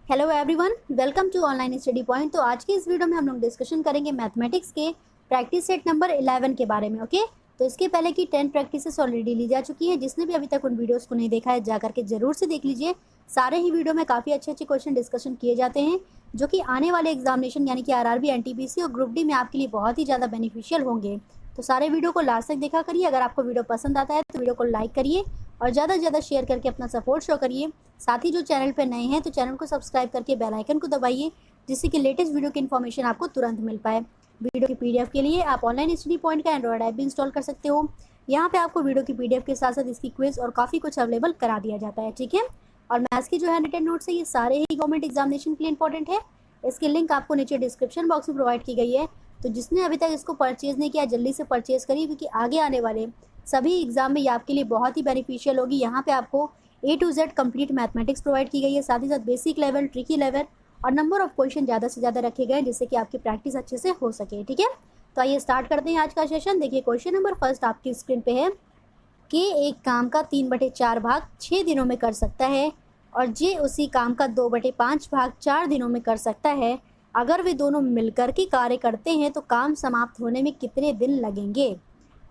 Hello everyone, welcome to online study point. तो आज की इस वीडियो में हम लोग डिस्कशन करेंगे मैथमेटिक्स के प्रैक्टिस सेट नंबर 11 के बारे में। ओके, तो इसके पहले की 10 प्रैक्टिसेस ऑलरेडी ली जा चुकी है। जिसने भी अभी तक उन वीडियोस को नहीं देखा है जा करके जरूर से देख लीजिए। सारे ही वीडियो में काफ़ी अच्छे अच्छे क्वेश्चन डिस्कशन किए जाते हैं जो कि आने वाले एग्जामिनेशन यानी कि आरआरबी, एनटीपीसी और ग्रुप डी में आपके लिए बहुत ही ज़्यादा बेनिफिशियल होंगे। तो सारे वीडियो को लास्ट तक देखा करिए। अगर आपको वीडियो पसंद आता है तो वीडियो को लाइक करिए और ज़्यादा से ज़्यादा शेयर करके अपना सपोर्ट शो करिए। साथ ही जो चैनल पर नए हैं तो चैनल को सब्सक्राइब करके बेल आइकन को दबाइए जिससे कि लेटेस्ट वीडियो की इन्फॉर्मेशन आपको तुरंत मिल पाए। वीडियो की पीडीएफ के लिए आप ऑनलाइन स्टडी पॉइंट का एंड्रॉयड ऐप भी इंस्टॉल कर सकते हो। यहाँ पे आपको वीडियो की पीडीएफ के साथ साथ इसकी क्विज और काफ़ी कुछ अवेलेबल करा दिया जाता है। ठीक है, और मैथ्स की जो है रिटन नोट्स है ये सारे ही गवर्नमेंट एग्जामिनेशन के लिए इंपॉर्टेंट है। इसकी लिंक आपको नीचे डिस्क्रिप्शन बॉक्स में प्रोवाइड की गई है। तो जिसने अभी तक इसको परचेज़ नहीं किया जल्दी से परचेज़ करिए क्योंकि आगे आने वाले सभी एग्जाम में ये आपके लिए बहुत ही बेनिफिशियल होगी। यहाँ पे आपको A to Z complete mathematics provide की गई है, साथ ही साथ बेसिक लेवल, ट्रिकी लेवल और नंबर ऑफ क्वेश्चन ज़्यादा से ज़्यादा रखे गए हैं जिससे कि आपकी प्रैक्टिस अच्छे से हो सके। ठीक है, तो आइए स्टार्ट करते हैं आज का सेशन। देखिए क्वेश्चन नंबर फर्स्ट आपकी स्क्रीन पे है कि एक काम का 3/4 भाग 6 दिनों में कर सकता है और जे उसी काम का 2/5 भाग 4 दिनों में कर सकता है। अगर वे दोनों मिलकर के कार्य करते हैं तो काम समाप्त होने में कितने दिन लगेंगे।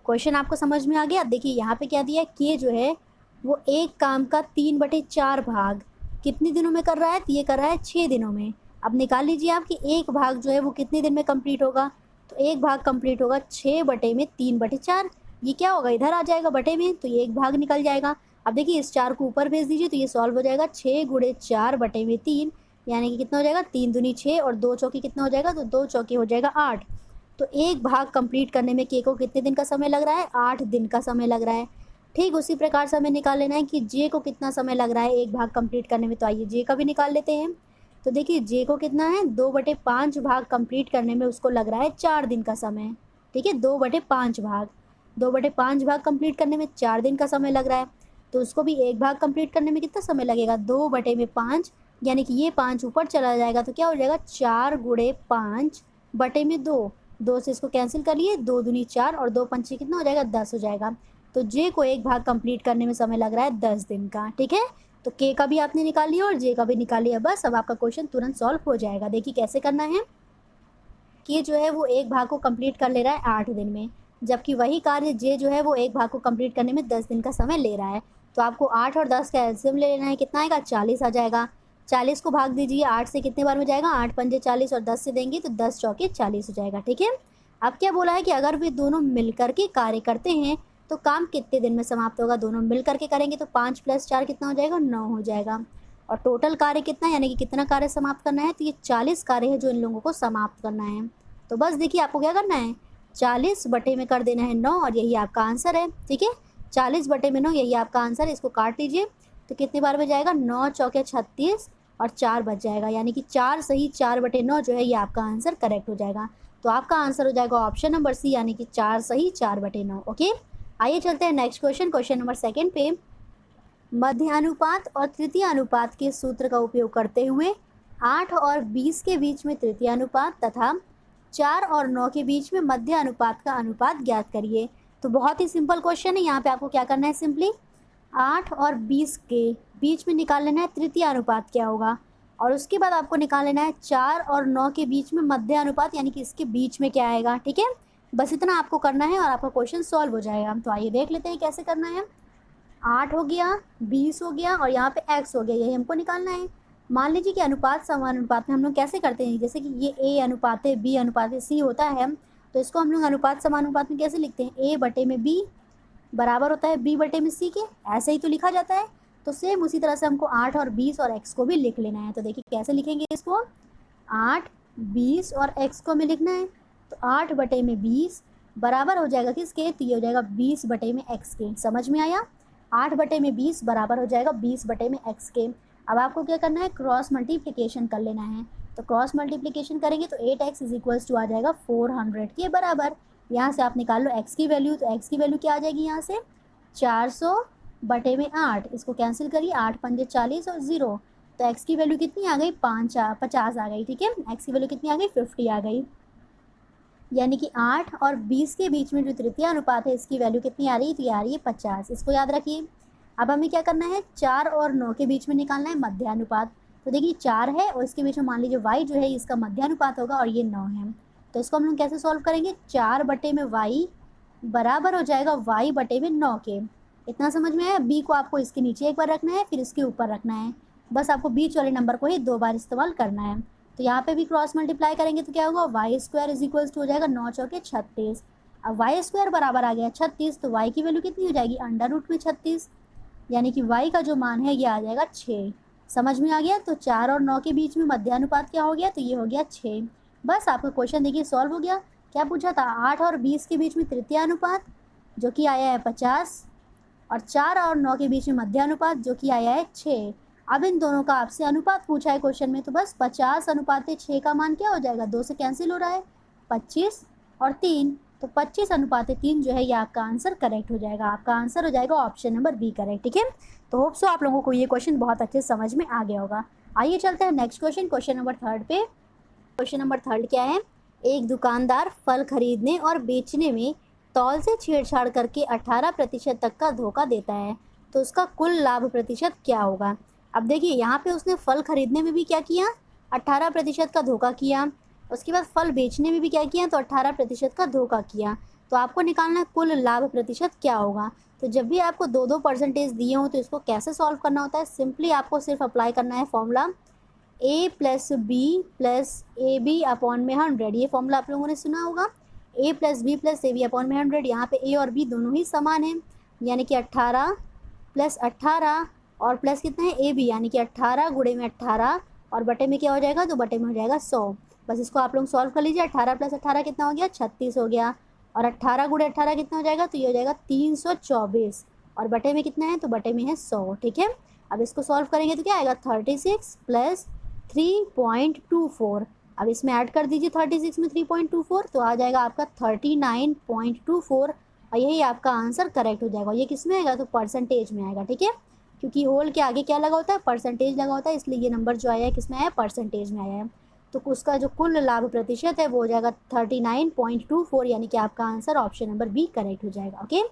क्वेश्चन आपको समझ में आ गया। देखिए यहाँ पे क्या दिया है कि जो है वो एक काम का 3/4 भाग कितने दिनों में कर रहा है, तो ये कर रहा है 6 दिनों में। अब निकाल लीजिए आप कि एक भाग जो है वो कितने दिन में कंप्लीट होगा। तो एक भाग कंप्लीट होगा 6/3/4। ये क्या होगा, इधर आ जाएगा बटे में, तो ये एक भाग निकल जाएगा। अब देखिए इस 4 को ऊपर भेज दीजिए तो ये सॉल्व हो जाएगा। 6×4/3 यानी कि कितना हो जाएगा, 3 दूनी 6 और 2 चौकी कितना हो जाएगा, तो 2 चौकी हो जाएगा 8। तो एक भाग कंप्लीट करने में के को कितने दिन का समय लग रहा है, 8 दिन का समय लग रहा है। ठीक उसी प्रकार से हमें निकाल लेना है कि जे को कितना समय लग रहा है एक भाग कंप्लीट करने में। तो आइए जे का भी निकाल लेते हैं। तो देखिए जे को कितना है, 2/5 भाग कंप्लीट करने में उसको लग रहा है 4 दिन का समय। ठीक है, 2/5 भाग कंप्लीट करने में 4 दिन का समय लग रहा है। तो उसको भी एक भाग कंप्लीट करने में कितना समय लगेगा, 2/5 यानी कि ये 5 ऊपर चला जाएगा तो क्या हो जाएगा, 4×5/2। 2 से इसको कैंसिल कर लिए, 2 दूनी 4 और 2 पंचे कितना हो जाएगा, 10 हो जाएगा। तो जे को एक भाग कंप्लीट करने में समय लग रहा है 10 दिन का। ठीक है, तो के का भी आपने निकाल लिया और जे का भी निकाल लिया। बस अब आपका क्वेश्चन तुरंत सॉल्व हो जाएगा। देखिए कैसे करना है कि जो है वो एक भाग को कंप्लीट कर ले रहा है 8 दिन में, जबकि वही कार्य जे जो है वो एक भाग को कंप्लीट करने में 10 दिन का समय ले रहा है। तो आपको 8 और 10 का एलसीएम ले लेना है। कितना आएगा, 40 आ जाएगा। 40 को भाग दीजिए 8 से, कितने बार में जाएगा, 8 पंजे 40 और 10 से देंगे तो 10 चौके 40 हो जाएगा। ठीक है, अब क्या बोला है कि अगर वे दोनों मिलकर के कार्य करते हैं तो काम कितने दिन में समाप्त होगा। दोनों मिल करके करेंगे तो 5 + 4 कितना हो जाएगा, 9 हो जाएगा। और टोटल कार्य कितना यानी कि कितना कार्य समाप्त करना है, तो ये 40 कार्य है जो इन लोगों को समाप्त करना है। तो बस देखिए आपको क्या करना है, 40 बटे में कर देना है 9 और यही आपका आंसर है। ठीक है, 40 बटे में 9 यही आपका आंसर है। इसको काट लीजिए तो कितनी बार में जाएगा, 9 चौके 36 और 4 बच जाएगा, यानी कि 4 सही 4/9 जो है ये आपका आंसर करेक्ट हो जाएगा। तो आपका आंसर हो जाएगा ऑप्शन नंबर सी यानी कि 4 सही 4/9। ओके, आइए चलते हैं next question. Question number second पे, मध्यानुपात और तृतीय अनुपात के सूत्र का उपयोग करते हुए 8 और 20 के बीच में तृतीय अनुपात तथा 4 और 9 के बीच में मध्य अनुपात का अनुपात ज्ञात करिए। तो बहुत ही सिंपल क्वेश्चन है। यहाँ पे आपको क्या करना है, सिंपली 8 और 20 के बीच में निकाल लेना है तृतीय अनुपात क्या होगा, और उसके बाद आपको निकाल लेना है 4 और 9 के बीच में मध्य अनुपात यानी कि इसके बीच में क्या आएगा। ठीक है, बस इतना आपको करना है और आपका क्वेश्चन सॉल्व हो जाएगा। तो आइए देख लेते हैं कैसे करना है। 8 हो गया, 20 हो गया और यहाँ पे x हो गया, यही हमको निकालना है। मान लीजिए कि अनुपात समानुपात में हम लोग कैसे करते हैं, जैसे कि ये a अनुपात है, b अनुपात है, c होता है, तो इसको हम लोग अनुपात समानुपात में कैसे लिखते हैं, a बटे में b बराबर होता है b बटे में c के, ऐसे ही तो लिखा जाता है। तो सेम उसी तरह से हमको 8 और 20 और x को भी लिख लेना है। तो देखिए कैसे लिखेंगे इसको, 8, 20 और x को हमें लिखना है। तो 8 बटे में 20 बराबर हो जाएगा किसके, तो ये हो जाएगा 20 बटे में x के। समझ में आया, 8 बटे में 20 बराबर हो जाएगा 20 बटे में x के। अब आपको क्या करना है, क्रॉस मल्टीप्लिकेशन कर लेना है। तो क्रॉस मल्टीप्लिकेशन करेंगे तो 8x इज इक्वल्स टू आ जाएगा 400 के बराबर। यहाँ से आप निकाल लो x की वैल्यू, तो x की वैल्यू क्या आ जाएगी यहाँ से, 400 बटे में 8, इसको कैंसिल करिए, 8 पंजे 40 और 0, तो x की वैल्यू कितनी आ गई, 50 आ गई। ठीक है, x की वैल्यू कितनी आ गई, 50 आ गई। यानी कि 8 और 20 के बीच में जो तृतीय अनुपात है इसकी वैल्यू कितनी आ रही है, तो ये आ रही है 50। इसको याद रखिए। अब हमें क्या करना है, 4 और 9 के बीच में निकालना है मध्यानुपात। तो देखिए 4 है और इसके बीच में मान लीजिए y जो है इसका मध्यानुपात होगा और ये 9 है। तो इसको हम लोग कैसे सॉल्व करेंगे, 4 बटे में y बराबर हो जाएगा y बटे में 9 के। इतना समझ में आया। b को आपको इसके नीचे एक बार रखना है, फिर इसके ऊपर रखना है। बस आपको बीच वाले नंबर को ही 2 बार इस्तेमाल करना है। तो यहाँ पे भी क्रॉस मल्टीप्लाई करेंगे तो क्या होगा, y square is equals to हो जाएगा 9 चौके 36। अब वाई स्क्वायर बराबर आ गया 36, तो वाई की वैल्यू कितनी हो जाएगी, अंडर रूट में 36, यानी कि वाई का जो मान है ये आ जाएगा 6। समझ में आ गया। तो 4 और 9 के बीच में मध्यानुपात क्या हो गया, तो ये हो गया 6। बस आपका क्वेश्चन देखिए सॉल्व हो गया। क्या पूछा था, 8 और 20 के बीच में तृतीय अनुपात जो कि आया है 50, और 4 और 9 के बीच में मध्यानुपात जो कि आया है 6। अब इन दोनों का आपसे अनुपात पूछा है क्वेश्चन में, तो बस 50 अनुपात 6 का मान क्या हो जाएगा, 2 से कैंसिल हो रहा है, 25 और 3, तो 25 अनुपात 3 जो है ये आपका आंसर करेक्ट हो जाएगा। आपका आंसर हो जाएगा ऑप्शन नंबर बी करेक्ट। ठीक है, तो होप सो आप लोगों को ये क्वेश्चन बहुत अच्छे से समझ में आ गया होगा। आइए चलते हैं नेक्स्ट क्वेश्चन, क्वेश्चन नंबर 3 पे। क्वेश्चन नंबर 3 क्या है, एक दुकानदार फल खरीदने और बेचने में तौल से छेड़छाड़ करके 18% तक का धोखा देता है, तो उसका कुल लाभ प्रतिशत क्या होगा। अब देखिए यहाँ पे उसने फल खरीदने में भी क्या किया, 18% का धोखा किया। उसके बाद फल बेचने में भी क्या किया, तो 18% का धोखा किया। तो आपको निकालना है कुल लाभ प्रतिशत क्या होगा। तो जब भी आपको 2-2 परसेंटेज दिए हों तो इसको कैसे सॉल्व करना होता है, सिंपली आपको सिर्फ अप्लाई करना है formula a plus b plus a b upon में 100। ये फॉर्मूला आप लोगों ने सुना होगा, a plus b plus a b upon में 100। यहाँ पे a और b दोनों ही समान हैं, यानी कि 18 प्लस 18 और प्लस कितना है a b, यानी कि 18 गुणे में 18 और बटे में क्या हो जाएगा, तो बटे में हो जाएगा 100। बस इसको आप लोग सॉल्व कर लीजिए। 18 प्लस 18 कितना हो गया, 36 हो गया, और 18 गुणे 18 कितना हो जाएगा, तो ये हो जाएगा 324, और बटे में कितना है, तो बटे में है 100। ठीक है, अब इसको सॉल्व करेंगे तो क्या आएगा, 36 प्लस 3.24। अब इसमें ऐड कर दीजिए 36 में 3.24, तो आ जाएगा आपका 39.24, और यही आपका आंसर करेक्ट हो जाएगा। ये किस में आएगा, तो परसेंटेज में आएगा। ठीक है, क्योंकि होल के आगे क्या लगा होता है, परसेंटेज लगा होता है, इसलिए ये नंबर जो आया है किस में आया है, परसेंटेज में आया है। तो उसका जो कुल लाभ प्रतिशत है वो हो जाएगा 39.24, यानी कि आपका answer option number b correct हो जाएगा। ओके,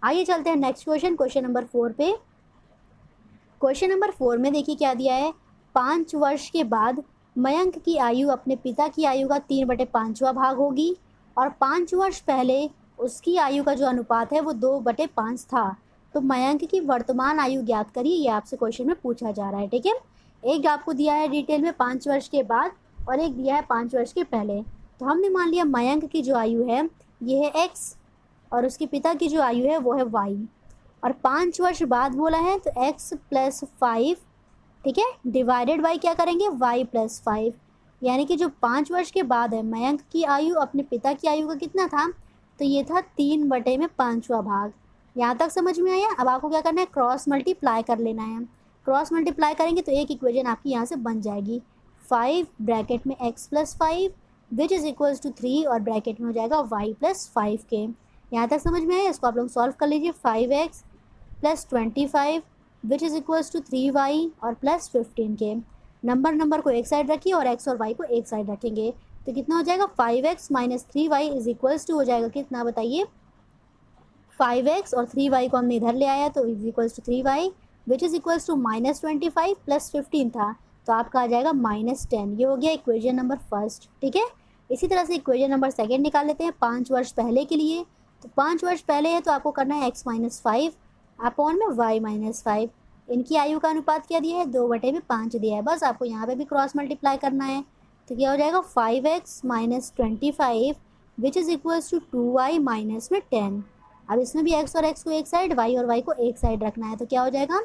आइए चलते हैं नेक्स्ट क्वेश्चन, क्वेश्चन नंबर 4 पे। क्वेश्चन नंबर 4 में देखिए क्या दिया है, 5 वर्ष के बाद मयंक की आयु अपने पिता की आयु का 3/5वां भाग होगी, और 5 वर्ष पहले उसकी आयु का जो अनुपात है वो 2/5 था। तो मयंक की वर्तमान आयु ज्ञात करिए, ये आपसे क्वेश्चन में पूछा जा रहा है। ठीक है, एक आपको दिया है डिटेल में 5 वर्ष के बाद, और एक दिया है 5 वर्ष के पहले। तो हमने मान लिया मयंक की जो आयु है ये है x, और उसके पिता की जो आयु है वो है y, और 5 वर्ष बाद बोला है तो x प्लस 5, ठीक है, डिवाइडेड बाई क्या करेंगे, y प्लस 5, यानी कि जो 5 वर्ष के बाद है मयंक की आयु अपने पिता की आयु का कितना था, तो ये था 3/5वां भाग। यहाँ तक समझ में आया। अब आपको क्या करना है, क्रॉस मल्टीप्लाई कर लेना है। क्रॉस मल्टीप्लाई करेंगे तो एक इक्वेशन आपकी यहाँ से बन जाएगी, 5 ब्रैकेट में x plus 5 which is equals to 3, और ब्रैकेट में हो जाएगा y प्लस 5 के। यहाँ तक समझ में आया। इसको आप लोग सॉल्व कर लीजिए, 5x plus 25 which is equals to 3y और प्लस 15 के। नंबर को एक साइड रखिए और x और y को एक साइड रखेंगे, तो कितना हो जाएगा, 5x minus 3y is equals to हो जाएगा कितना बताइए, 5x और 3y को हमने इधर ले आया तो is equals to 3y which is equals to -25 plus 15 था, तो आपका आ जाएगा -10। ये हो गया इक्वेशन नंबर फर्स्ट। ठीक है, इसी तरह से इक्वेशन नंबर सेकेंड निकाल लेते हैं 5 वर्ष पहले के लिए। तो 5 वर्ष पहले है तो आपको करना है x माइनस 5 अपॉन में y माइनस 5। इनकी आयु का अनुपात क्या दिया है, 2/5 दिया है। बस आपको यहाँ पे भी क्रॉस मल्टीप्लाई करना है, तो क्या हो जाएगा 5x minus 25 which is equals to 2y minus में 10। अब इसमें भी x और x को एक साइड, y और y को एक साइड रखना है, तो क्या हो जाएगा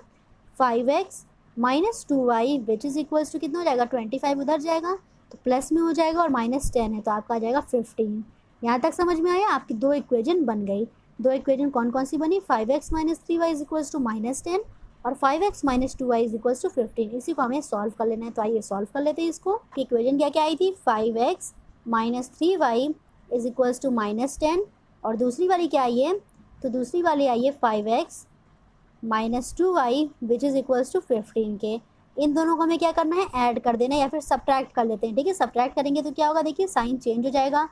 5x minus 2y which is equals to कितना हो जाएगा, 25 उधर जाएगा तो प्लस में हो जाएगा, और -10 है तो आपका आ जाएगा 15। यहाँ तक समझ में आया। आपकी दो इक्वेशन बन गई। दो इक्वेशन कौन कौन सी बनी, 5x minus 3y is equals to -10 और 5x minus 2y is equals to 15। इसी को हमें सॉल्व कर लेना है, तो आइए सॉल्व कर लेते हैं इसको। इक्वेशन क्या क्या आई थी, 5x minus 3y is equals to -10, और दूसरी वाली क्या आई है, तो दूसरी वाली आई है 5x minus 2y which is equals to 15 के। इन दोनों को हमें क्या करना है, ऐड कर देना, या फिर सब्ट्रैक्ट कर लेते हैं। ठीक है, सब्ट्रैक्ट करेंगे तो क्या होगा, देखिए साइन चेंज हो जाएगा,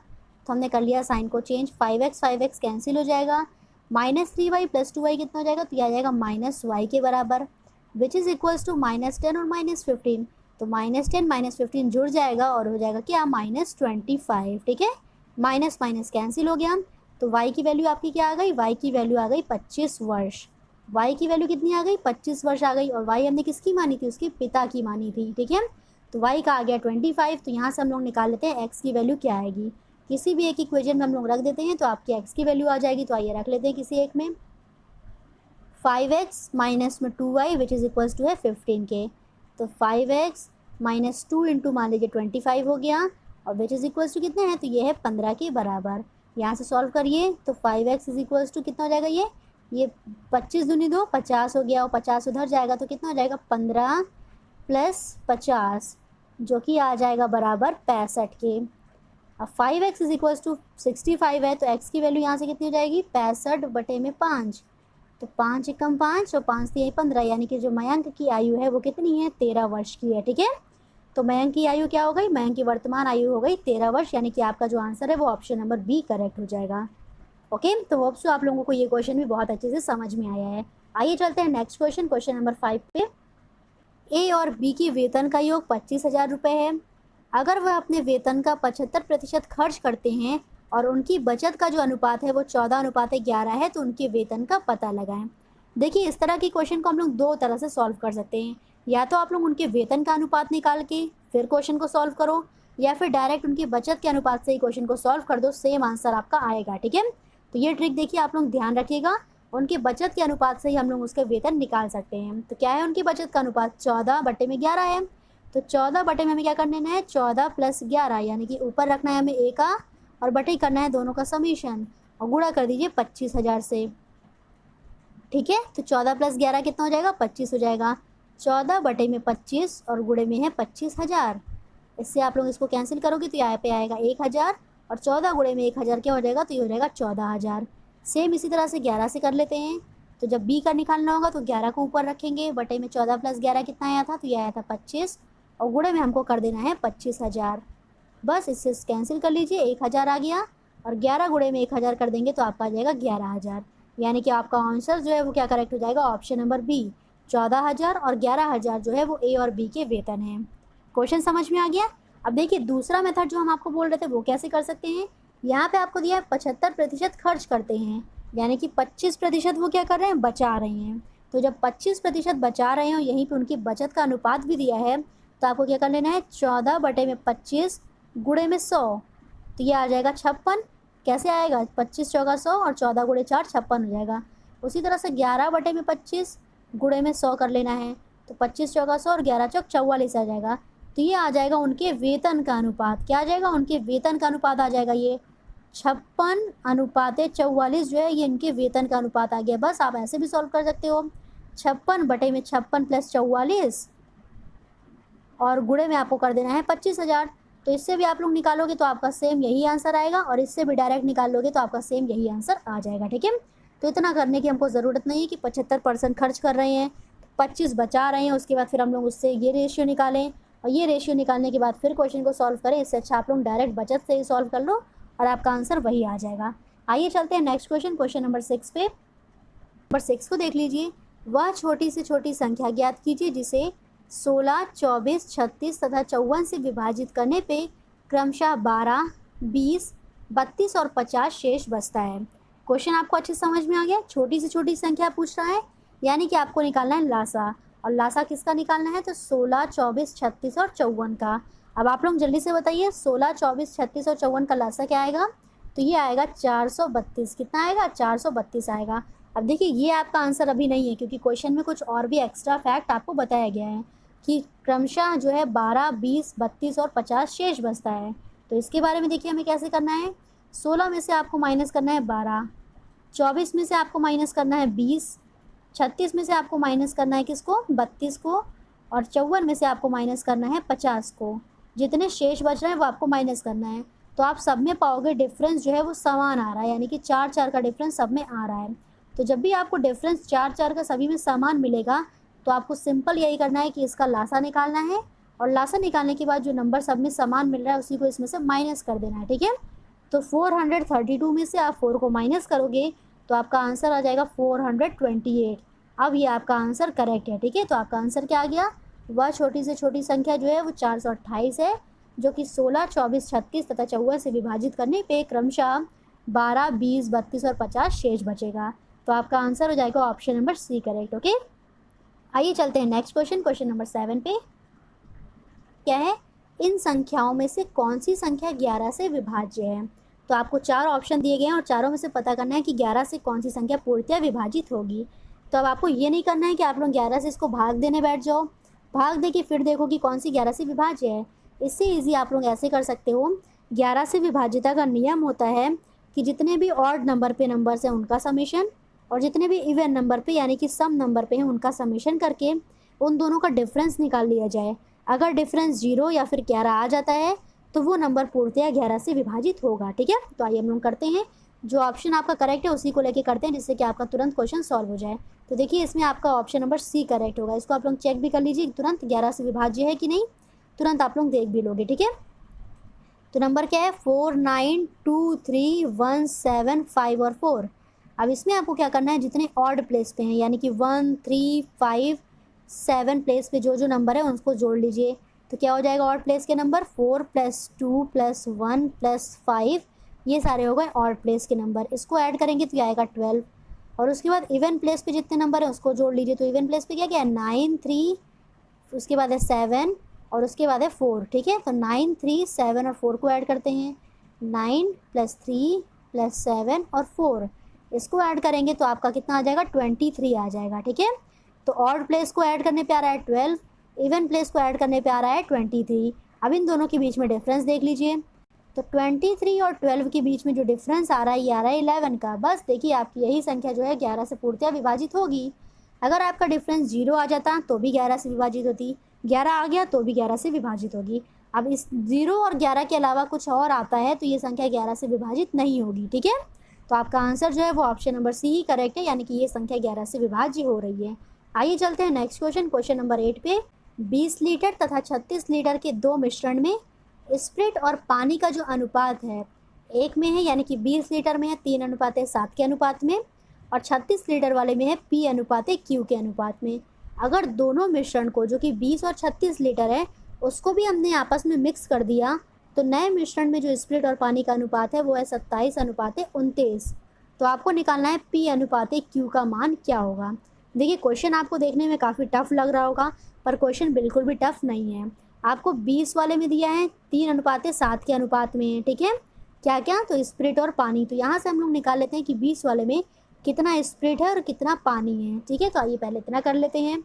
तो हमने कर लिया साइन को चेंज। 5x कैंसिल हो जाएगा, माइनस 3y प्लस 2y कितना हो जाएगा, तो यह आ जाएगा -y के बराबर, विच इज़ इक्वल्स टू -10 और -15। तो -10 -15 जुड़ जाएगा और हो जाएगा क्या -25, ठीक है। माइनस माइनस कैंसिल हो गया, तो y की वैल्यू आपकी क्या आ गई, y की वैल्यू आ गई 25 वर्ष। y की वैल्यू कितनी आ गई, 25 वर्ष आ गई। और y हमने किसकी मानी थी, उसके पिता की मानी थी, ठीक है। तो y का आ गया 25। तो यहाँ से हम लोग निकाल लेते हैं x की वैल्यू क्या आएगी। किसी भी एक इक्वेशन में हम लोग रख देते हैं तो आपकी x की वैल्यू आ जाएगी। तो आइए रख लेते हैं किसी एक में। 5x माइनस में 2y which is equals to है 15 के। तो 5x माइनस 2 इंटू मान लीजिए 25 हो गया, और विच इज़ इक्वल्स टू कितने हैं, तो ये है 15 के बराबर। यहाँ से सॉल्व करिए तो 5x इज इक्वल्स टू कितना हो जाएगा, ये 25 दूनी 2 50 हो गया, और 50 उधर जाएगा तो कितना हो जाएगा 15 प्लस 50, जो कि आ जाएगा बराबर 65 के। अब 5x इज इक्वल्स टू 65 है, तो x की वैल्यू यहाँ से कितनी हो जाएगी 65/5। तो 5 एकम 5 और 5 3 15, यानी कि जो मयंक की आयु है वो कितनी है 13 वर्ष की है, ठीक है। तो मयंक की आयु क्या हो गई, मयंक की वर्तमान आयु हो गई 13 वर्ष, यानी कि आपका जो आंसर है वो ऑप्शन नंबर बी करेक्ट हो जाएगा। ओके, तो होप सो आप लोगों को ये क्वेश्चन भी बहुत अच्छे से समझ में आया है। आइए चलते हैं नेक्स्ट क्वेश्चन, क्वेश्चन नंबर 5 पे। ए और बी की वेतन का योग 25,000 रुपये है। अगर वह अपने वेतन का 75% खर्च करते हैं और उनकी बचत का जो अनुपात है वो 14:11 है, तो उनके वेतन का पता लगाएं। देखिए, इस तरह की क्वेश्चन को हम लोग दो तरह से सॉल्व कर सकते हैं। या तो आप लोग उनके वेतन का अनुपात निकाल के फिर क्वेश्चन को सॉल्व करो, या फिर डायरेक्ट उनकी बचत के अनुपात से ही क्वेश्चन को सॉल्व कर दो, सेम आंसर आपका आएगा, ठीक है। तो ये ट्रिक देखिए, आप लोग ध्यान रखिएगा, उनके बचत के अनुपात से ही हम लोग उसके वेतन निकाल सकते हैं। तो क्या है उनकी बचत का अनुपात, 14/11 है। तो 14 बटे में हमें क्या कर लेना है, 14 + 11, यानी कि ऊपर रखना है हमें ए का और बटे करना है दोनों का समीशन, और गुणा कर दीजिए 25,000 से, ठीक है। तो 14 + 11 कितना हो जाएगा, 25 हो जाएगा। 14 बटे में 25 और गुणे में है 25,000। इससे आप लोग इसको कैंसिल करोगे तो यहाँ पे आएगा 1,000, और 14 गुणे में 1,000 क्या हो जाएगा, तो ये हो जाएगा 14,000। सेम इसी तरह से 11 से कर लेते हैं। तो जब बी का निकालना होगा तो 11 को ऊपर रखेंगे, बटे में 14 + 11 कितना आया था, तो ये आया था 25, और गुणे में हमको कर देना है 25,000। बस इससे कैंसिल कर लीजिए, 1,000 आ गया, और 11 गुणे में 1,000 कर देंगे तो आपका आ जाएगा 11,000। यानी कि आपका आंसर जो है वो क्या करेक्ट हो जाएगा, ऑप्शन नंबर बी, 14,000 और 11,000 जो है वो ए और बी के वेतन हैं। क्वेश्चन समझ में आ गया। अब देखिए, दूसरा मेथड जो हम आपको बोल रहे थे वो कैसे कर सकते हैं। यहाँ पे आपको दिया है 75% खर्च करते हैं, यानी कि 25% वो क्या कर रहे हैं, बचा रहे हैं। तो जब 25% बचा रहे हैं, यहीं पे उनकी बचत का अनुपात भी दिया है, तो आपको क्या कर लेना है, 14 बटे में 25 गुणे में 100, तो ये आ जाएगा 56। कैसे आएगा, 25 चौका 100 और 14 गुणे 4 56 हो जाएगा। उसी तरह से 11 बटे में 25 गुणे में 100 कर लेना है, तो 25 चौका 100 और 11 चौक 44 आ जाएगा। तो ये आ जाएगा उनके वेतन का अनुपात, क्या आ जाएगा, उनके वेतन का अनुपात आ जाएगा। ये 56:44 जो है ये इनके वेतन का अनुपात आ गया। बस आप ऐसे भी सॉल्व कर सकते हो, 56 बटे में 56 + 44 और गुणे में आपको कर देना है 25,000। तो इससे भी आप लोग निकालोगे तो आपका सेम यही आंसर आएगा, और इससे भी डायरेक्ट निकाल लोगे तो आपका सेम यही आंसर आ जाएगा, ठीक है। तो इतना करने की हमको ज़रूरत नहीं है कि 75% खर्च कर रहे हैं, 25 बचा रहे हैं, उसके बाद फिर हम लोग उससे ये रेशियो निकालें, और ये रेशियो निकालने के बाद फिर क्वेश्चन को सॉल्व करें। इससे अच्छा आप लोग डायरेक्ट बचत से ही सॉल्व कर लो और आपका आंसर वही आ जाएगा। आइए चलते हैं नेक्स्ट क्वेश्चन, क्वेश्चन नंबर 6 पे। नंबर 6 को देख लीजिए। वह छोटी से छोटी संख्या ज्ञात कीजिए जिसे 16, 24, 36 तथा 54 से विभाजित करने पे क्रमशः 12, 20, 32 और 50 शेष बचता है। क्वेश्चन आपको अच्छे समझ में आ गया। छोटी से छोटी संख्या पूछ रहा है, यानी कि आपको निकालना है लासा, और लासा किसका निकालना है, तो 16, 24, 36 और 54 का। अब आप लोग जल्दी से बताइए, 16, 24, 36 और 54 का लासा क्या आएगा, तो ये आएगा 432। कितना आएगा, 432 आएगा। अब देखिए, ये आपका आंसर अभी नहीं है, क्योंकि क्वेश्चन में कुछ और भी एक्स्ट्रा फैक्ट आपको बताया गया है कि क्रमशः जो है 12, 20, 32 और 50 शेष बचता है। तो इसके बारे में देखिए हमें कैसे करना है। 16 में से आपको माइनस करना है 12, 24 में से आपको माइनस करना है 20, 36 में से आपको माइनस करना है किसको, 32 को, और 54 में से आपको माइनस करना है 50 को। जितने शेष बच रहे हैं वो आपको माइनस करना है। तो आप सब में पाओगे डिफरेंस जो है वो समान आ रहा है, यानी कि 4 का डिफरेंस सब में आ रहा है। तो जब भी आपको डिफरेंस 4 का सभी में समान मिलेगा, तो आपको सिंपल यही करना है कि इसका लासा निकालना है, और लासा निकालने के बाद जो नंबर सब में समान मिल रहा है उसी को इसमें से माइनस कर देना है, ठीक है। तो 432 में से आप 4 को माइनस करोगे तो आपका आंसर आ जाएगा 428। अब ये आपका आंसर करेक्ट है, ठीक है। तो आपका आंसर क्या आ गया, वह छोटी से छोटी संख्या जो है वो 428 है, जो कि 16, 24, 36 तथा 54 से विभाजित करने पे क्रमशः 12, 20, 32 और 50 शेष बचेगा। तो आपका आंसर हो जाएगा option number c correct. Okay, आइए चलते हैं नेक्स्ट क्वेश्चन, क्वेश्चन नंबर 7 पे। क्या है, इन संख्याओं में से कौन सी संख्या 11 से विभाज्य है? तो आपको 4 ऑप्शन दिए गए हैं और चारों में से पता करना है कि 11 से कौन सी संख्या पूर्णतः विभाजित होगी। तो अब आपको ये नहीं करना है कि आप लोग 11 से इसको भाग देने बैठ जाओ, भाग दे के फिर देखो कि कौन सी 11 से विभाज्य है। इससे ईजी आप लोग ऐसे कर सकते हो, 11 से विभाज्यता का नियम होता है कि जितने भी ऑड नंबर पे नंबर्स हैं उनका समेशन, और जितने भी इवन नंबर पे यानी कि सम नंबर पे हैं उनका समेशन करके उन दोनों का डिफरेंस निकाल लिया जाए। अगर डिफरेंस 0 या फिर 11 आ जाता है तो वो नंबर पूर्णतया 11 से विभाजित होगा। ठीक है, तो आइए हम लोग करते हैं, जो ऑप्शन आपका करेक्ट है उसी को लेके करते हैं, जिससे कि आपका तुरंत क्वेश्चन सॉल्व हो जाए। तो देखिए इसमें आपका ऑप्शन नंबर सी करेक्ट होगा। इसको आप लोग चेक भी कर लीजिए तुरंत 11 से विभाज्य है कि नहीं, तुरंत आप लोग देख भी लोगे। ठीक है, तो नंबर क्या है, 4, 9, 2, 3, 1, 7, 5 और 4। अब इसमें आपको क्या करना है, जितने ऑड प्लेस पे हैं यानी कि 1, 3, 5, 7 प्लेस पे जो जो नंबर है उसको जोड़ लीजिए। तो क्या हो जाएगा ऑड प्लेस के नंबर, 4 + 2 + 1 + 5, ये सारे हो गए ऑड प्लेस के नंबर। इसको ऐड करेंगे तो ये आएगा 12। और उसके बाद इवन प्लेस पे जितने नंबर है उसको जोड़ लीजिए। तो इवन प्लेस पे क्या क्या है, 9, 3, उसके बाद है 7 और उसके बाद है 4। ठीक है, तो 9, 3, 7 और 4 को ऐड करते हैं। 9 + 3 + 7 और 4, इसको ऐड करेंगे तो आपका कितना आ जाएगा, 23 आ जाएगा। ठीक है, तो ऑड प्लेस को ऐड करने पे आ रहा है 12, इवन प्लेस को ऐड करने पे आ रहा है 23। अब इन दोनों के बीच में डिफरेंस देख लीजिए। तो 23 और 12 के बीच में जो डिफरेंस आ रहा है ये आ रहा है 11 का। बस देखिए आपकी यही संख्या जो है 11 से पूर्णतया विभाजित होगी। अगर आपका डिफरेंस 0 आ जाता तो भी 11 से विभाजित होती, 11 आ गया तो भी 11 से विभाजित होगी। अब इस 0 और 11 के अलावा कुछ और आता है तो ये संख्या 11 से विभाजित नहीं होगी। ठीक है, तो आपका आंसर जो है वो ऑप्शन नंबर सी ही करेक्ट है, यानी कि ये संख्या 11 से विभाज्य हो रही है। आइए चलते हैं नेक्स्ट क्वेश्चन, क्वेश्चन नंबर 8 पे। 20 लीटर तथा 36 लीटर के दो मिश्रण में स्प्रिट और पानी का जो अनुपात है एक में है, यानी कि 20 लीटर में है 3:7 के अनुपात में, और 36 लीटर वाले में है P/Q के अनुपात में। अगर दोनों मिश्रण को जो कि 20 और 36 लीटर है उसको भी हमने आपस में मिक्स कर दिया तो नए मिश्रण में जो स्प्रिट और पानी का अनुपात है वो है 27:29। तो आपको निकालना है P/Q का मान क्या होगा। देखिए क्वेश्चन आपको देखने में काफ़ी टफ लग रहा होगा, पर क्वेश्चन बिल्कुल भी टफ नहीं है। आपको 20 वाले में दिया है 3:7 के अनुपात में। ठीक है, क्या क्या, तो स्प्रिट और पानी। तो यहाँ से हम लोग निकाल लेते हैं कि 20 वाले में कितना स्प्रिट है और कितना पानी है। ठीक है, तो आइए पहले इतना कर लेते हैं।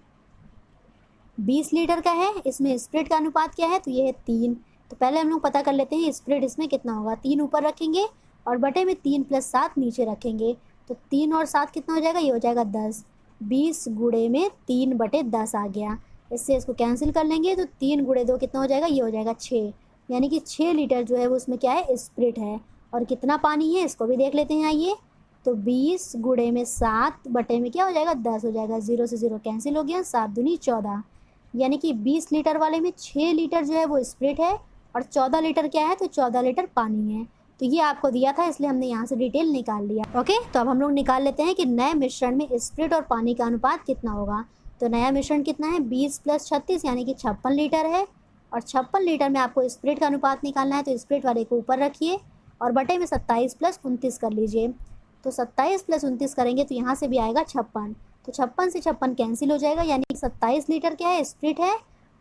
20 लीटर का है, इसमें स्प्रिट का अनुपात क्या है, तो ये है 3। तो पहले हम लोग पता कर लेते हैं स्प्रिट इसमें कितना होगा। 3 ऊपर रखेंगे और बटे में 3 + 7 नीचे रखेंगे। तो 3 और 7 कितना हो जाएगा, ये हो जाएगा 10। 20 गुणे में 3/10 आ गया। इससे इसको कैंसिल कर लेंगे तो 3 गुणे 2 कितना हो जाएगा, ये हो जाएगा 6। यानी कि 6 लीटर जो है वो उसमें क्या है, स्प्रिट है। और कितना पानी है इसको भी देख लेते हैं। आइए, तो 20 गुणे में 7 बटे में क्या हो जाएगा, 10 हो जाएगा। 0 से 0 कैंसिल हो गया, 7 दूनी 14। यानी कि 20 लीटर वाले में 6 लीटर जो है वो स्प्रिट है और 14 लीटर क्या है, तो 14 लीटर पानी है। तो ये आपको दिया था इसलिए हमने यहाँ से डिटेल निकाल लिया। ओके, तो अब हम लोग निकाल लेते हैं कि नए मिश्रण में स्प्रिट और पानी का अनुपात कितना होगा। तो नया मिश्रण कितना है, 20 + 36 यानी कि 56 लीटर है। और 56 लीटर में आपको स्प्रिट का अनुपात निकालना है, तो स्प्रिट वाले को ऊपर रखिए और बटे में 27 + 29 कर लीजिए। तो 27 + 29 करेंगे तो यहाँ से भी आएगा 56। तो 56 से 56 कैंसिल हो जाएगा, यानी 27 लीटर क्या है, स्प्रिट है,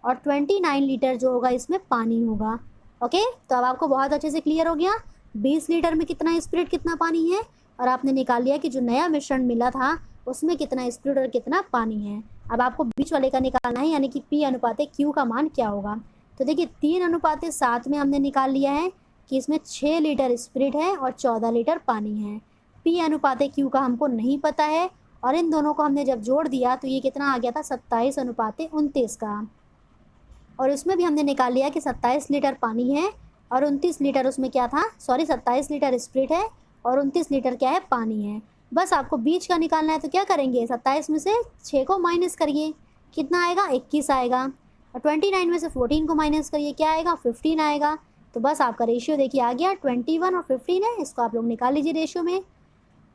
और 29 लीटर जो होगा इसमें पानी होगा। ओके, तो अब आपको बहुत अच्छे से क्लियर हो गया 20 लीटर में कितना स्प्रिट कितना पानी है, और आपने निकाल लिया कि जो नया मिश्रण मिला था उसमें कितना स्प्रिट और कितना पानी है। अब आपको बीच वाले का निकालना है, यानी कि P/Q का मान क्या होगा। तो देखिए 3:7 में हमने निकाल लिया है कि इसमें 6 लीटर स्प्रिट है और 14 लीटर पानी है। P/Q का हमको नहीं पता है, और इन दोनों को हमने जब जोड़ दिया तो ये कितना आ गया था, 27:29 का। और इसमें भी हमने निकाल लिया कि 27 लीटर पानी है और 29 लीटर उसमें क्या था, सॉरी 27 लीटर स्प्रिट है और 29 लीटर क्या है, पानी है। बस आपको बीच का निकालना है, तो क्या करेंगे, 27 में से 6 को माइनस करिए, कितना आएगा, 21 आएगा। और 29 में से 14 को माइनस करिए, क्या आएगा, 15 आएगा। तो बस आपका रेशियो देखिए आ गया 21 और 15 है, इसको आप लोग निकाल लीजिए रेशियो में।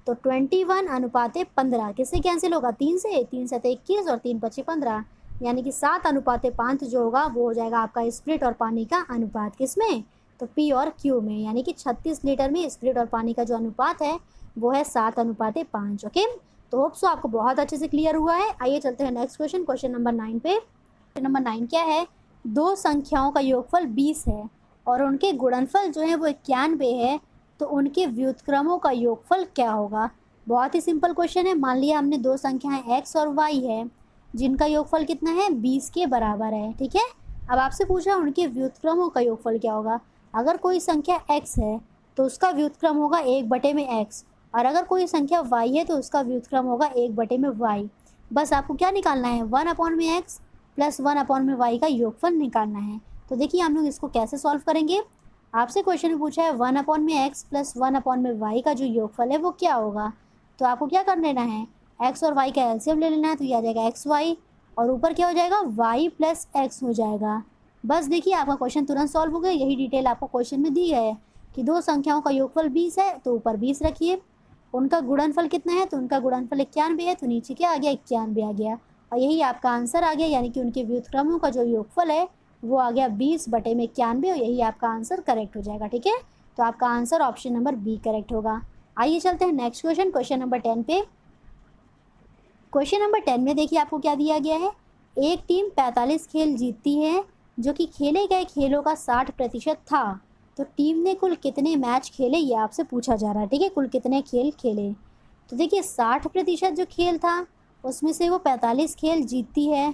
तो 21:15 किससे कैंसिल होगा, 3 से 3 7 21 और 3 5 15। यानी कि 7:5 जो होगा वो हो जाएगा आपका स्प्रिट और पानी का अनुपात। किसमें? तो पी और क्यू में, यानी कि 36 लीटर में स्प्रिट और पानी का जो अनुपात है वो है 7:5। ओके, तो होप सो आपको बहुत अच्छे से क्लियर हुआ है। आइए चलते हैं नेक्स्ट क्वेश्चन, क्वेश्चन नंबर 9 पे। क्वेश्चन नंबर 9 क्या है? दो संख्याओं का योगफल 20 है और उनके गुणनफल जो है वो 91 है, तो उनके व्युत्क्रमों का योगफल क्या होगा? बहुत ही सिंपल क्वेश्चन है। मान लिया हमने दो संख्याएं x और y है जिनका योगफल कितना है? 20 के बराबर है। ठीक है, अब आपसे पूछा उनके व्युत्क्रमों का योगफल क्या होगा। अगर कोई संख्या x है तो उसका व्युत्क्रम होगा 1/x, और अगर कोई संख्या y है तो उसका व्युत्क्रम होगा 1/y। बस आपको क्या निकालना है? 1/x प्लस 1/y का योगफल निकालना है। तो देखिए हम लोग इसको कैसे सॉल्व करेंगे। आपसे क्वेश्चन में पूछा है 1/x प्लस 1/y का जो योगफल है वो क्या होगा। तो आपको क्या कर लेना है? x और y का एलसीएम ले लेना है, तो ये आ जाएगा xy, और ऊपर क्या हो जाएगा? y प्लस x हो जाएगा। बस देखिए आपका क्वेश्चन तुरंत सॉल्व हो गया। यही डिटेल आपको क्वेश्चन में दी है कि दो संख्याओं का योगफल 20 है तो ऊपर 20 रखिए, उनका गुणनफल कितना है? तो उनका गुणनफल 91 है, तो नीचे क्या आ गया? 91 आ गया, और यही आपका आंसर आ गया। यानी कि उनके व्युत्क्रमों का जो योगफल है वो आ गया 20/91, और यही आपका आंसर करेक्ट हो जाएगा। ठीक है, तो आपका answer option number b correct होगा। आइए चलते हैं नेक्स्ट क्वेश्चन, क्वेश्चन नंबर 10 पे। क्वेश्चन नंबर 10 में देखिए आपको क्या दिया गया है। एक टीम 45 खेल जीतती है जो कि खेले गए खेलों का 60% था, तो टीम ने कुल कितने मैच खेले ये आपसे पूछा जा रहा है। ठीक है, कुल कितने खेल खेले। तो देखिए 60% जो खेल था उसमें से वो 45 खेल जीतती है,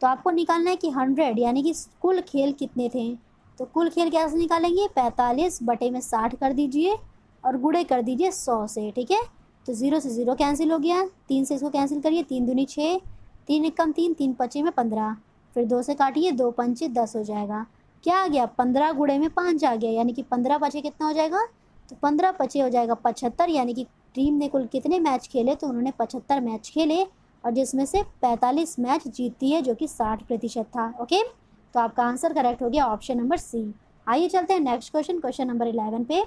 तो आपको निकालना है कि 100 यानी कि कुल खेल कितने थे। तो कुल खेल कैसे निकालेंगे? 45/60 कर दीजिए और गुणे कर दीजिए 100 से। ठीक है, तो 0 से 0 कैंसिल हो गया, 3 से इसको कैंसिल करिए, 3 दूनी 6, 3 एकम 3, 3 पचे में 15, फिर 2 से काटिए, 2 पंचे 10 हो जाएगा। क्या आ गया? 15 गुणे में 5 आ गया, यानी कि 15 पचे कितना हो जाएगा? तो 15 पचे हो जाएगा 75, यानी कि टीम ने कुल कितने मैच खेले? तो उन्होंने 75 मैच खेले, और जिसमें से 45 मैच जीतती है जो कि 60% था। ओके, तो आपका आंसर करेक्ट हो गया ऑप्शन नंबर सी। आइए चलते हैं नेक्स्ट क्वेश्चन, क्वेश्चन नंबर 11 पे।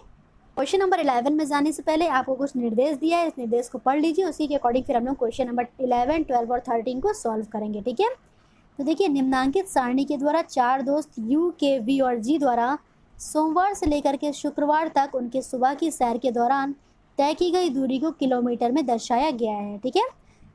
क्वेश्चन नंबर 11 में जाने से पहले आपको कुछ निर्देश दिया है, इस निर्देश को पढ़ लीजिए, उसी के अकॉर्डिंग फिर हम लोग क्वेश्चन नंबर 11, 12 और 13 को सॉल्व करेंगे। ठीक है, तो देखिए निम्नांकित सारणी के द्वारा चार दोस्त यू, के, वी और जी द्वारा सोमवार से लेकर के शुक्रवार तक उनके सुबह की सैर के दौरान तय की गई दूरी को किलोमीटर में दर्शाया गया है। ठीक है,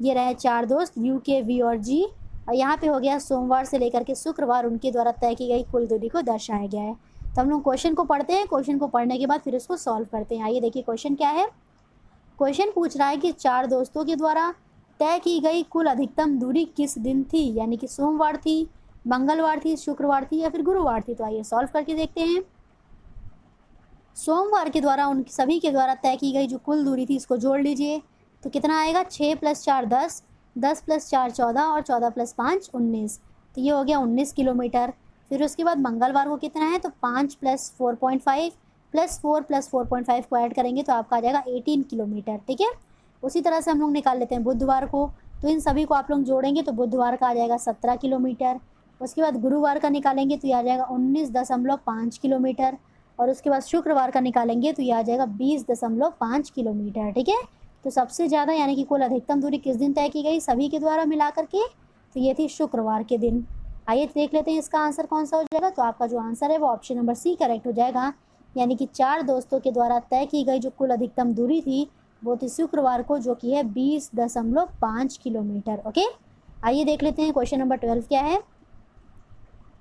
ये रहे चार दोस्त यू, के, वी और जी, और यहाँ पे हो गया सोमवार से लेकर के शुक्रवार उनके द्वारा तय की गई कुल दूरी को दर्शाया गया है। तो हम लोग क्वेश्चन को पढ़ते हैं, क्वेश्चन को पढ़ने के बाद फिर इसको सॉल्व करते हैं। आइए देखिए क्वेश्चन क्या है। क्वेश्चन पूछ रहा है कि चार दोस्तों के द्वारा तय की गई कुल अधिकतम दूरी किस दिन थी, यानी कि सोमवार थी, मंगलवार थी, शुक्रवार थी या फिर गुरुवार थी। तो आइए सॉल्व करके देखते हैं। सोमवार के द्वारा उन सभी के द्वारा तय की गई जो कुल दूरी थी इसको जोड़ लीजिए, तो कितना आएगा? 6 + 4 10, 10 + 4 14 और 14 + 5 19, तो ये हो गया 19 किलोमीटर। फिर उसके बाद मंगलवार को कितना है? तो 5 + 4.5 + 4 + 4.5 को ऐड करेंगे तो आपका आ जाएगा 18 किलोमीटर। ठीक है, उसी तरह से हम लोग निकाल लेते हैं बुधवार को, तो इन सभी को आप लोग जोड़ेंगे तो बुधवार का आ जाएगा 17 किलोमीटर। उसके बाद गुरुवार का निकालेंगे तो ये आ जाएगा 19.5 किलोमीटर, और उसके बाद शुक्रवार का निकालेंगे तो ये आ जाएगा 20.5 किलोमीटर। ठीक है, तो सबसे ज़्यादा यानी कि कुल अधिकतम दूरी किस दिन तय की गई सभी के द्वारा मिला करके? तो ये थी शुक्रवार के दिन। आइए देख लेते हैं इसका आंसर कौन सा हो जाएगा। तो आपका जो आंसर है वो ऑप्शन नंबर सी करेक्ट हो जाएगा, यानी कि चार दोस्तों के द्वारा तय की गई जो कुल अधिकतम दूरी थी वो थी शुक्रवार को, जो कि है 20.5 किलोमीटर। ओके, आइए देख लेते हैं क्वेश्चन नंबर 12 क्या है।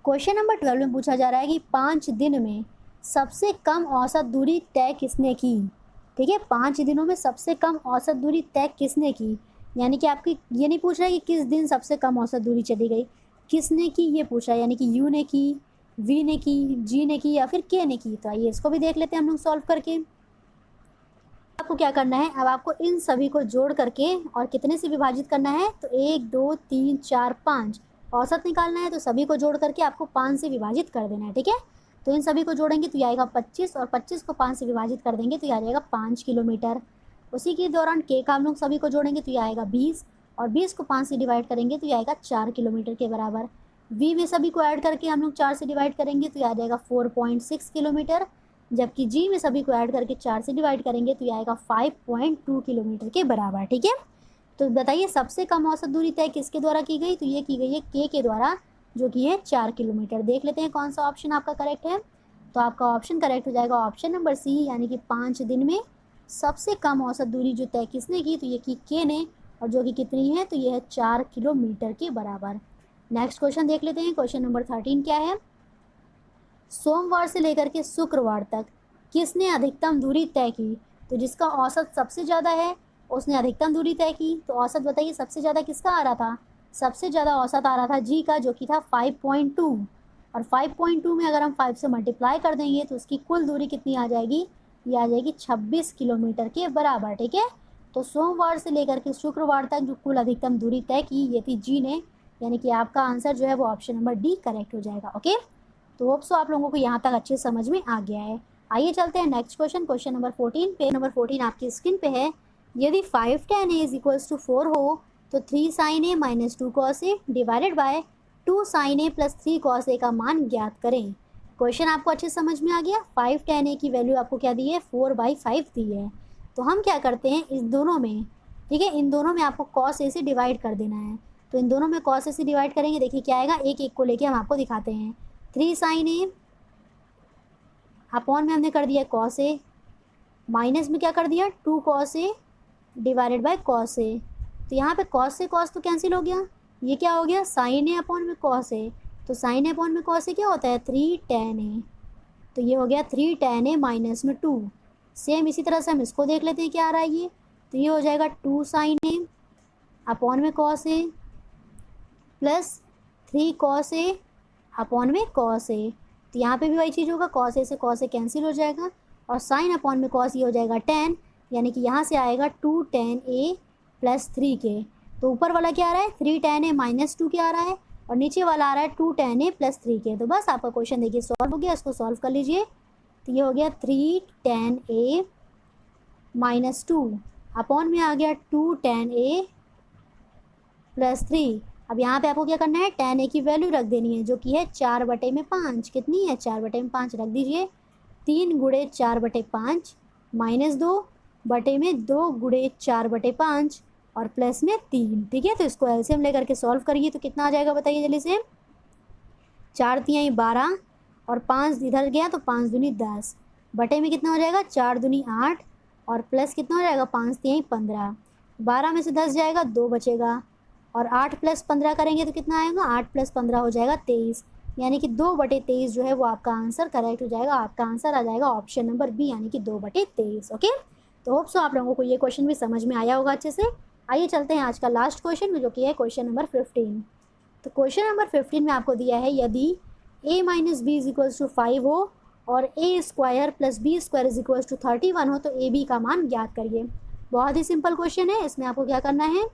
क्वेश्चन नंबर 12 में पूछा जा रहा है कि 5 दिन में सबसे कम औसत दूरी तय किसने की। ठीक है, 5 दिनों में सबसे कम औसत दूरी तय किसने की, यानी कि आपकी ये नहीं पूछ रहा है कि किस दिन सबसे कम औसत दूरी चली गई, किसने की ये पूछा है, यानी कि यू ने की, वी ने की, जी ने की या फिर के ने की। तो आइए इसको भी देख लेते हैं हम लोग सॉल्व करके। आपको क्या करना है, अब आपको इन सभी को जोड़ करके और कितने से विभाजित करना है? तो 1 2 3 4 5 औसत निकालना है, तो सभी को जोड़ करके आपको 5 से विभाजित कर देना है। ठीक है, तो इन सभी को जोड़ेंगे तो ये आएगा 25, और 25 को 5 से विभाजित कर देंगे तो ये आ जाएगा 5 किलोमीटर। उसी के दौरान के का हम लोग सभी को जोड़ेंगे तो ये आएगा 20, और 20 को 5 से डिवाइड करेंगे तो ये आएगा 4 किलोमीटर के बराबर। वी में सभी को ऐड करके हम लोग 4 से डिवाइड करेंगे तो ये आ जाएगा 4.6 किलोमीटर, जबकि जी में सभी को ऐड करके 4 से डिवाइड करेंगे तो ये आएगा 5.2 किलोमीटर के बराबर। ठीक है, तो बताइए सबसे कम औसत दूरी तय किसके द्वारा की गई, तो ये की गई है के द्वारा, जो कि है 4 किलोमीटर। देख लेते हैं कौन सा ऑप्शन आपका करेक्ट है। तो आपका ऑप्शन करेक्ट हो जाएगा ऑप्शन नंबर सी, यानी कि 5 दिन में सबसे कम औसत दूरी जो तय किसने की, तो ये की के ने, और जो कि कितनी है, तो ये है 4 किलोमीटर के बराबर। नेक्स्ट क्वेश्चन देख लेते हैं। क्वेश्चन नंबर 13 क्या है, सोमवार से लेकर के शुक्रवार तक किसने अधिकतम दूरी तय की, तो जिसका औसत सबसे ज़्यादा है उसने अधिकतम दूरी तय की। तो औसत बताइए सबसे ज़्यादा किसका आ रहा था, सबसे ज़्यादा औसत आ रहा था जी का, जो कि था 5.2, और 5.2 में अगर हम 5 से मल्टीप्लाई कर देंगे तो उसकी कुल दूरी कितनी आ जाएगी, ये आ जाएगी 26 किलोमीटर के बराबर। ठीक है, तो सोमवार से लेकर के शुक्रवार तक जो कुल अधिकतम दूरी तय की ये थी जी ने, यानी कि आपका आंसर जो है वो ऑप्शन नंबर डी करेक्ट हो जाएगा। ओके, तो होप सो आप लोगों को यहाँ तक अच्छे समझ में आ गया है। आइए चलते हैं नेक्स्ट क्वेश्चन, क्वेश्चन नंबर 14 पे। नंबर 14 आपकी स्क्रीन पे है, यदि 5 tan a is equals to 4 हो तो 3 sin a minus 2 cos a divided by 2 sin a plus 3 cos a का मान ज्ञात करें। क्वेश्चन आपको अच्छे समझ में आ गया। 5 tan a की वैल्यू आपको क्या दी है, 4/5 दी है। तो हम क्या करते हैं इस दोनों में, ठीक है, इन दोनों में आपको cos a से डिवाइड कर देना है। तो इन दोनों में cos a से डिवाइड करेंगे, देखिए क्या आएगा, एक एक को लेके हम आपको दिखाते हैं। 3 sin a अपॉन में हमने कर दिया cos a, माइनस में क्या कर दिया 2 cos a divided bye cos a। तो यहाँ पे cos से cos तो कैंसिल हो गया, ये क्या हो गया sin a अपॉन में cos a। तो sin a अपॉन में cos a क्या होता है 3 tan a। तो ये हो गया 3 tan a माइनस में 2। सेम इसी तरह से हम इसको देख लेते हैं क्या आ रहा है ये, तो ये हो जाएगा 2 sin a अपॉन में cos a plus 3 cos a upon में cos a। तो यहाँ पे भी वही चीज़ होगा, cos a से cos a कैंसिल हो जाएगा, और sin अपॉन में cos ये हो जाएगा tan, यानी कि यहाँ से आएगा 2 tan a प्लस 3 के। तो ऊपर वाला क्या आ रहा है 3 tan a माइनस 2 के आ रहा है, और नीचे वाला आ रहा है 2 tan a प्लस 3 के। तो बस आपका क्वेश्चन देखिए सॉल्व हो गया, इसको सॉल्व कर लीजिए। तो ये हो गया 3 tan a माइनस 2 अपॉन में आ गया 2 tan a प्लस 3। अब यहाँ पे आपको क्या करना है, tan a की वैल्यू रख देनी है, जो कि है 4/5। कितनी है 4/5 रख दीजिए। 3 गुणे 4/5 माइनस 2 गुणे 4/5 और प्लस में 3। ठीक है, तो इसको एलसीएम लेकर के सॉल्व करिए तो कितना आ जाएगा बताइए जल्दी से। 4 तिहाई 12 और 5 इधर गया तो 5 दूनी 10, बटे में कितना हो जाएगा 4 दूनी 8 और प्लस कितना हो जाएगा 5 तिहाई 15। 12 में से 10 जाएगा 2 बचेगा, और 8 प्लस 15 करेंगे तो कितना आएगा 8 प्लस 15 हो जाएगा 23, यानी कि 2/23 जो है वो आपका आंसर करेक्ट हो जाएगा। आपका आंसर आ जाएगा ऑप्शन नंबर बी, यानी कि 2/23। ओके, तो होप सो आप लोगों को ये क्वेश्चन भी समझ में आया होगा अच्छे से। आइए चलते हैं आज का लास्ट क्वेश्चन में, जो कि है क्वेश्चन नंबर 15। तो क्वेश्चन नंबर 15 में आपको दिया है, यदि a minus b is equals to 5 हो और a square plus b square is equals to 31 हो तो ए बी का मान ज्ञात करिए। बहुत ही सिंपल क्वेश्चन है। इसमें आपको क्या करना है,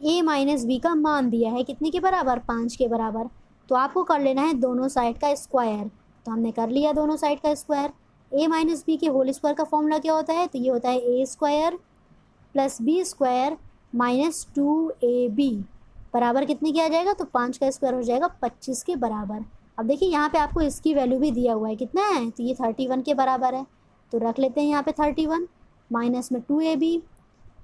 a माइनस बी का मान दिया है कितने के बराबर 5 के बराबर, तो आपको कर लेना है दोनों साइड का स्क्वायर। तो हमने कर लिया दोनों साइड का स्क्वायर। a माइनस बी के होल स्क्वायर का फॉर्मूला क्या होता है, तो ये होता है a square plus b square minus 2ab बराबर कितने की आ जाएगा, तो 5 का स्क्वायर हो जाएगा 25 के बराबर। अब देखिए यहाँ पे आपको इसकी वैल्यू भी दिया हुआ है, कितना है, तो ये 31 के बराबर है। तो रख लेते हैं यहाँ पे 31 माइनस में 2ab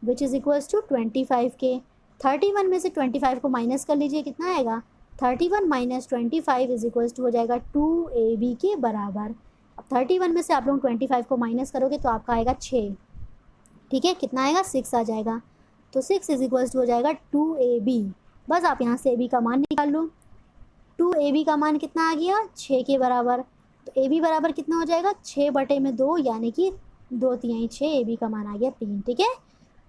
which is equals to 25 के। 31 में से 25 को माइनस कर लीजिए, कितना आएगा 31 माइनस 25 इज इक्वल्स टू हो जाएगा 2ab के बराबर। अब 31 में से आप लोग 25 को माइनस करोगे तो आपका आएगा 6। ठीक है, कितना आएगा 6 आ जाएगा। तो 6 इज इक्वल्स टू हो जाएगा 2ab। बस आप यहाँ से ab का मान निकाल लो। 2ab का मान कितना आ गया 6 के बराबर। तो ab बराबर कितना हो जाएगा 6/2, यानी कि 2 तिहाई 6, ab का मान आ गया 3। ठीक है,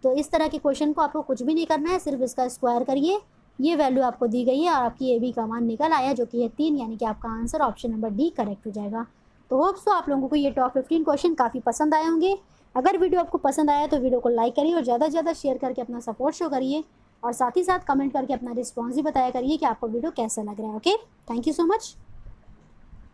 तो इस तरह के क्वेश्चन को आपको कुछ भी नहीं करना है, सिर्फ इसका स्क्वायर करिए। ये वैल्यू आपको दी गई है और आपकी ab का मान निकल आया, जो कि है 3, यानी कि आपका answer option number D correct हो जाएगा। तो होप सो आप लोगों को ये टॉप 15 क्वेश्चन काफ़ी पसंद आए होंगे। अगर वीडियो आपको पसंद आया तो वीडियो को लाइक करिए और ज़्यादा से ज़्यादा शेयर करके अपना सपोर्ट शो करिए, और साथ ही साथ कमेंट करके अपना रिस्पॉन्स भी बताया करिए कि आपको वीडियो कैसा लग रहा है। Okay, thank you so much.